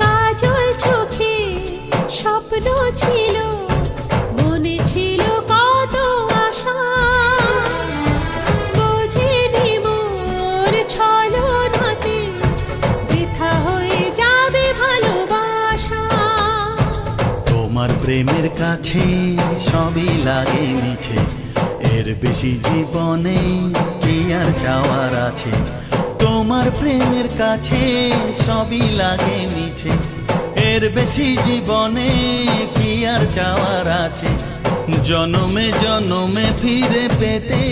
কাজল চোখে স্বপ্ন ছিল, মনে ছিল কত আশা, বোঝেনি মোর ছলনাতে বৃথা হয়ে যাবে ভালোবাসা। তোমার প্রেমের কাছে সবই লাগে মিছে, এর বেশি জীবনে কি আর চাওয়ার আছে। তোমার প্রেমের কাছে সবই লাগে মিছে, এর বেশি জীবনে কি আর চাওয়ার আছে। জনমে জনমে ফিরে পেতে